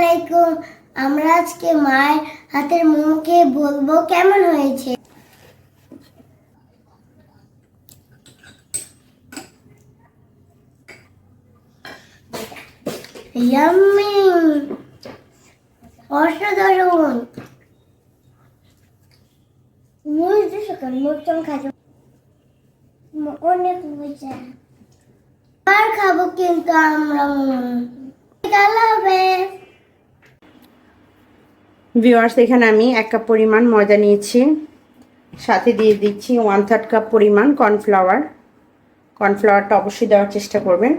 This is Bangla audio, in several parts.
আলাইকুম। আমরা আজকে মায়ের হাতের মোমো খেয়ে বলবো কেমন হয়েছে। ইয়াম্মি, অসাধারণ। মুড়ি সকাল মুড়ি খাবো, অনেক মজা। আর খাবো কিন্তু আমরা ভিউয়ার্স, এখানে আমি 1 কাপ পরিমাণ ময়দা নিয়েছি, সাথে দিয়ে দিচ্ছি 1/3 কাপ পরিমাণ কর্নফ্লাওয়ার। কর্নফ্লাওয়ারটা অবশ্যই দেওয়ার চেষ্টা করবেন,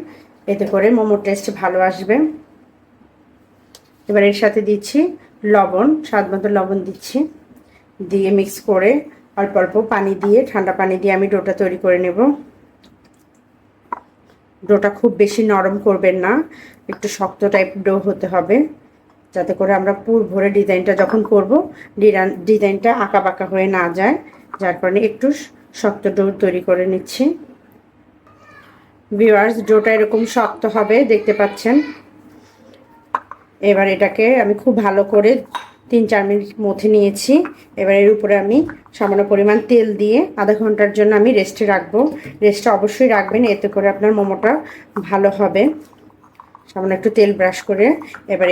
এতে করে মোমোর টেস্ট ভালো আসবে। এবার এর সাথে দিচ্ছি লবণ, স্বাদ মতো লবণ দিচ্ছি, দিয়ে মিক্স করে অল্প অল্প পানি দিয়ে, ঠান্ডা পানি দিয়ে আমি ডোটা তৈরি করে নেব। ডোটা খুব বেশি নরম করবেন না, একটু শক্ত টাইপ ডো হতে হবে, যাতে করে আমরা পুর ভরে ডিজাইনটা যখন করব ডিজাইনটা আঁকা বাঁকা হয়ে না যায়। যার কারণে একটু শক্ত ডো তৈরি করে নিচ্ছি। ভিউয়ার্স, ডোটা এরকম শক্ত হবে, দেখতে পাচ্ছেন। এবার এটাকে আমি খুব ভালো করে 3-4 মিনিট মথে নিয়েছি। এবার এর উপরে আমি সামান্য পরিমাণ তেল দিয়ে আধা ঘন্টার জন্য আমি রেস্টে রাখবো। রেস্টে অবশ্যই রাখবেন, এতে করে আপনার মোমোটা ভালো হবে। সামান্য একটু তেল ব্রাশ করে এবার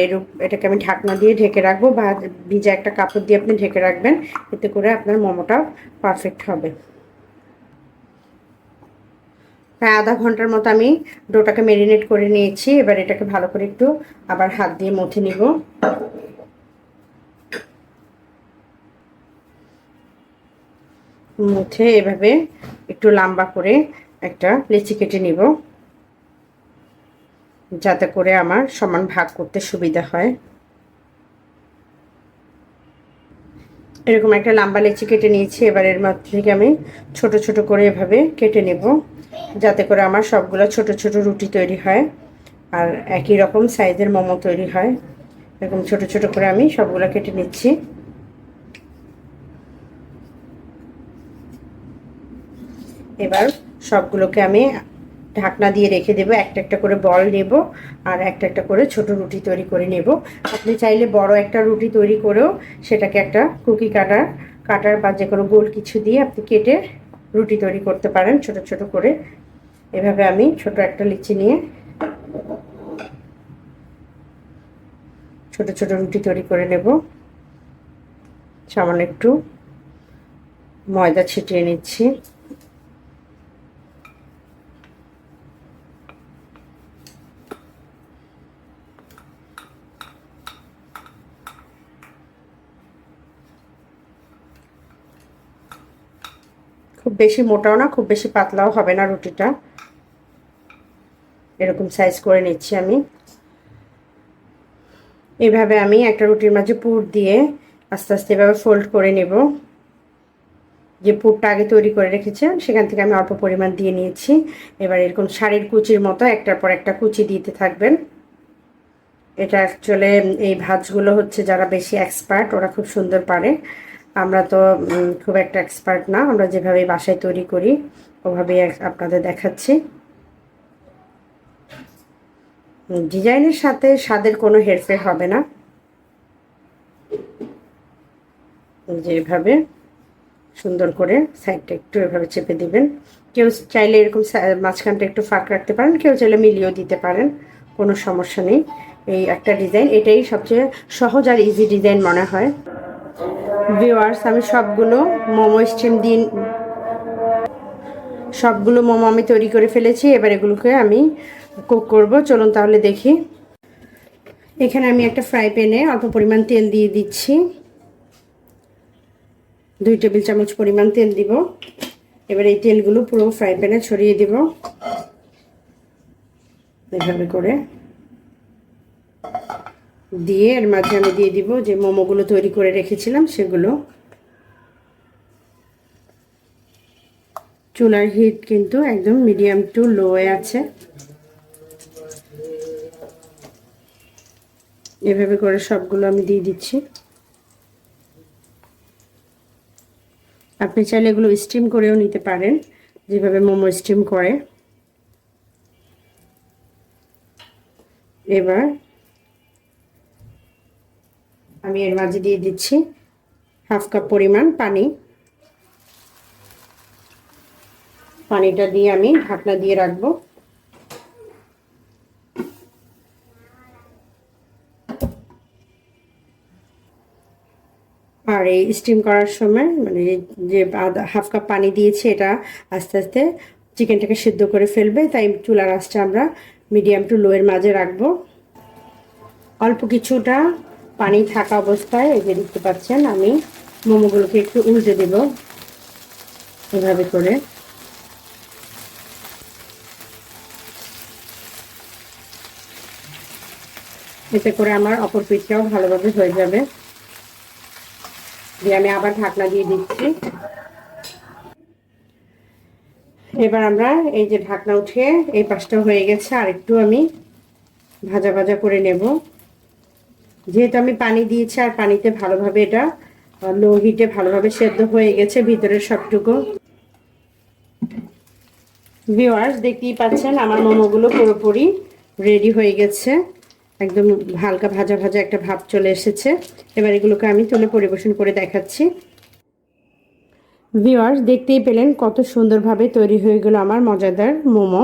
এটাকে আমি ঢাকনা দিয়ে ঢেকে রাখবো, বা ভিজা একটা কাপড় দিয়ে আপনি ঢেকে রাখবেন, এতে করে আপনার মোমোটা পারফেক্ট হবে। প্রায় আধা ঘন্টার মতো আমি ডোটাকে ম্যারিনেট করে নিয়েছি। এবার এটাকে ভালো করে একটু আবার হাত দিয়ে মথে নিব। মুথে এভাবে একটু লম্বা করে একটা লেচি কেটে নিব, যাতে করে আমার সমান ভাগ করতে সুবিধা হয়। এরকম একটা লম্বা লেচি কেটে নিয়েছি। এবার এর মধ্যে থেকে আমি ছোট ছোট করে এভাবে কেটে নেব, যাতে করে আমার সবগুলো ছোট ছোট রুটি তৈরি হয় আর একই রকম সাইজের মোমো তৈরি হয়। এরকম ছোট ছোট করে আমি সবগুলো কেটে নিচ্ছি। এবার সবগুলোকে আমি ঢাকনা দিয়ে রেখে দেবো। একটা একটা করে বল নেব আর একটা একটা করে ছোট রুটি তৈরি করে নেব। আপনি চাইলে বড় একটা রুটি তৈরি করেও সেটাকে একটা কুকি কাটার বা যে কোনো গোল কিছু দিয়ে আপনি কেটে রুটি তৈরি করতে পারেন ছোট ছোট করে। এভাবে আমি ছোট একটা লিচি নিয়ে ছোট ছোট রুটি তৈরি করে নেব। সামান্য একটু ময়দা ছিটিয়ে নিচ্ছি। খুব বেশি মোটাও না, খুব বেশি পাতলাও হবে না রুটিটা। এরকম সাইজ করে নিচ্ছি আমি। এভাবে আমি একটা রুটির মাঝে পুর দিয়ে আস্তে আস্তে এভাবে ফোল্ড করে নেব। যে পুরটা আগে তৈরি করে রেখেছি সেখান থেকে আমি অল্প পরিমাণ দিয়ে নিয়েছি। এবার এরকম শাড়ির কুচির মতো একটার পর একটা কুচি দিতে থাকবেন। এটা অ্যাকচুয়ালি এই ভাঁজগুলো হচ্ছে যারা বেশি এক্সপার্ট ওরা খুব সুন্দর পারে। আমরা তো খুব একটা এক্সপার্ট না, আমরা যেভাবে বাসায় তৈরি করি ওভাবেই আপনাদের দেখাচ্ছি। ডিজাইনের সাথে স্বাদের কোনো হেরফের হবে না। যেভাবে সুন্দর করে সাইডটা একটু এভাবে চেপে দিবেন। কেউ চাইলে এরকম মাঝখানটা একটু ফাঁক রাখতে পারেন, কেউ চাইলে মিলিয়েও দিতে পারেন, কোনো সমস্যা নেই। এই একটা ডিজাইন, এটাই সবচেয়ে সহজ আর ইজি ডিজাইন মনে হয়। ভিউয়ার্স, আমি সবগুলো মোমো আমি তৈরি করে ফেলেছি। এবার এগুলোকে আমি কুক করব। চলুন তাহলে দেখি। এখানে আমি একটা ফ্রাই প্যানে অল্প পরিমাণ তেল দিয়ে দিচ্ছি। 2 টেবিল চামচ পরিমাণ তেল দিব। এবার এই তেলগুলো পুরো ফ্রাই প্যানে ছড়িয়ে দিব এভাবে করে। দিয়ে এর মাঝে আমি দিয়ে দিব যে মোমোগুলো তৈরি করে রেখেছিলাম সেগুলো। চুলার হিট কিন্তু একদম মিডিয়াম টু লোয়ে আছে। এভাবে করে সবগুলো আমি দিয়ে দিচ্ছি। আপনি চাইলে এগুলো স্টিম করেও নিতে পারেন, যেভাবে মোমো স্টিম করে। এবার আমি এর মাঝে দিয়ে দিচ্ছি হাফ কাপ পরিমাণ পানি। পানিটা দিয়ে আমি ঢাকনা দিয়ে রাখবো। আর এই স্টিম করার সময় মানে যে হাফ কাপ পানি দিয়েছি এটা আস্তে আস্তে চিকেনটাকে সিদ্ধ করে ফেলবে, তাই চুলার আঁচটা আমরা মিডিয়াম টু লো এর মাঝে রাখবো। অল্প কিছুটা পানি থাকা অবস্থায় এই যে দেখতে পাচ্ছেন আমি মোমোগুলোকে একটু উল্টে দেব এভাবে করে। এতে করে আমার অপর পিঠটাও ভালোভাবে হয়ে যাবে। দিয়ে আমি আবার ঢাকনা দিয়ে দিচ্ছি। এবার আমরা এই যে ঢাকনা উঠিয়ে এই পাশটা হয়ে গেছে, আর একটু আমি ভাজা ভাজা করে নেব। যেহেতু আমি পানি দিয়েছি আর পানিতে ভালোভাবে এটা লো হিটে ভালোভাবে সেদ্ধ হয়ে গেছে ভিতরের সবটুকু। ভিউয়ার্স দেখতেই পাচ্ছেন আমার মোমোগুলো পুরোপুরি রেডি হয়ে গেছে, একদম হালকা ভাজা ভাজা একটা ভাব চলে এসেছে। এবার এগুলোকে আমি তুলে পরিবেশন করে দেখাচ্ছি। ভিউয়ার্স দেখতেই পেলেন কত সুন্দরভাবে তৈরি হয়ে গেল আমার মজাদার মোমো।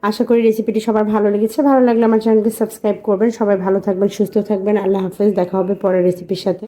আশা করি রেসিপিটি সবার ভালো লেগেছে। ভালো লাগলে আমার চ্যানেলকে সাবস্ক্রাইব করবেন। সবাই ভালো থাকবেন, সুস্থ থাকবেন। আল্লাহ হাফেজ। দেখা হবে পরের রেসিপির সাথে।